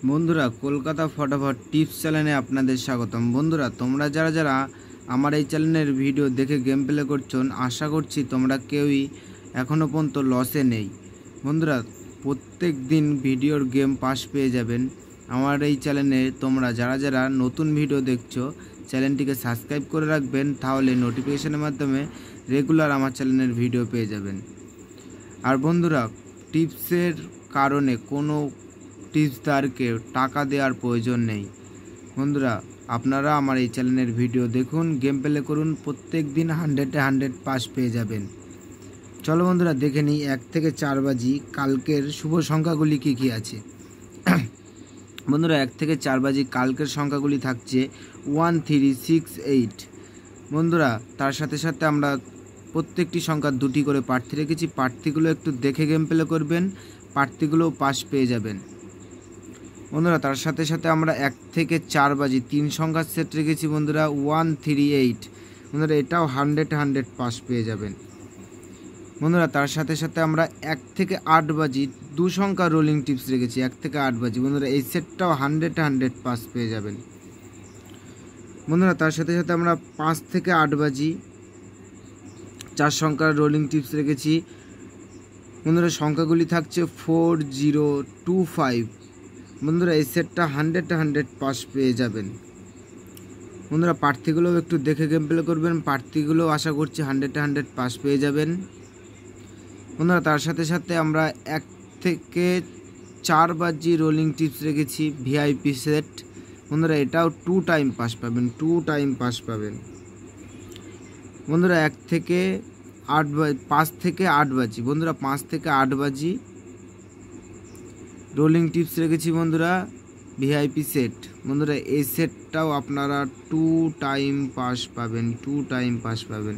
বন্ধুরা, কলকাতা ফটাফট টিপস চ্যানেলে আপনাদের স্বাগতম। বন্ধুরা, তোমরা যারা যারা আমার এই চ্যানেলের ভিডিও দেখে গেম প্লে করছো, আশা করছি তোমরা কেউই এখনও পর্যন্ত লসে নেই। বন্ধুরা, প্রত্যেক দিন ভিডিওর গেম পাস পেয়ে যাবেন আমার এই চ্যানেলে। তোমরা যারা যারা নতুন ভিডিও দেখছো, চ্যানেলটিকে সাবস্ক্রাইব করে রাখবেন, তাহলে নোটিফিকেশনের মাধ্যমে রেগুলার আমার চ্যানেলের ভিডিও পেয়ে যাবেন। আর বন্ধুরা, টিপসের কারণে কোনো টিপসদারকে টাকা দেওয়ার প্রয়োজন নেই। বন্ধুরা, আপনারা আমার এই চ্যানেলের ভিডিও দেখুন, গেম প্লে করুন, প্রত্যেক দিন 100 পাস পেয়ে যাবেন। চলো বন্ধুরা, দেখে নিই 1 থেকে 4 বাজি কালকের শুভ সংখ্যাগুলি কী কী আছে। বন্ধুরা, 1 থেকে 4 বাজি কালকের সংখ্যাগুলি থাকছে 1, 3, 6, 8। বন্ধুরা, তার সাথে সাথে আমরা প্রত্যেকটি সংখ্যা 2টি করে প্রার্থী রেখেছি। প্রার্থীগুলো একটু দেখে গেম প্লে করবেন, প্রার্থীগুলোও পাস পেয়ে যাবেন। বন্ধুরা, তার সাথে সাথে আমরা 1 থেকে 4 বাজি 3 সংখ্যার সেট রেখেছি বন্ধুরা, 1, 3, 8। বন্ধুরা, এটাও 100 পাস পেয়ে যাবেন। বন্ধুরা, তার সাথে সাথে আমরা 1 থেকে 8 বাজি 2 সংখ্যা রোলিং টিপস রেখেছি, 1 থেকে 8 বাজি। বন্ধুরা, এই সেটটাও 100 পাস পেয়ে যাবেন। বন্ধুরা, তার সাথে সাথে আমরা 5 থেকে 8 বাজি 4 সংখ্যার রোলিং টিপস রেখেছি। বন্ধুরা, সংখ্যাগুলি থাকছে 4, 0, 2, 5। বন্ধুরা, এই সেটটা 100 পাস পেয়ে যাবেন। বন্ধুরা, প্রার্থীগুলোও একটু দেখে গেম প্লে করবেন, প্রার্থীগুলো আশা করছি 100 পাস পেয়ে যাবেন। বন্ধুরা, তার সাথে সাথে আমরা 1 থেকে 4 বাজি রোলিং টিপস রেখেছি ভিআইপি সেট। বন্ধুরা, এটাও 2 টাইম পাস পাবেন, 2 টাইম পাস পাবেন। বন্ধুরা, 5 থেকে 8 বাজি বন্ধুরা, 5 থেকে 8 বাজি রোলিং টিপস রেখেছি বন্ধুরা, ভিআইপি সেট। বন্ধুরা, এই সেটটাও আপনারা 2 টাইম পাস পাবেন, 2 টাইম পাস পাবেন।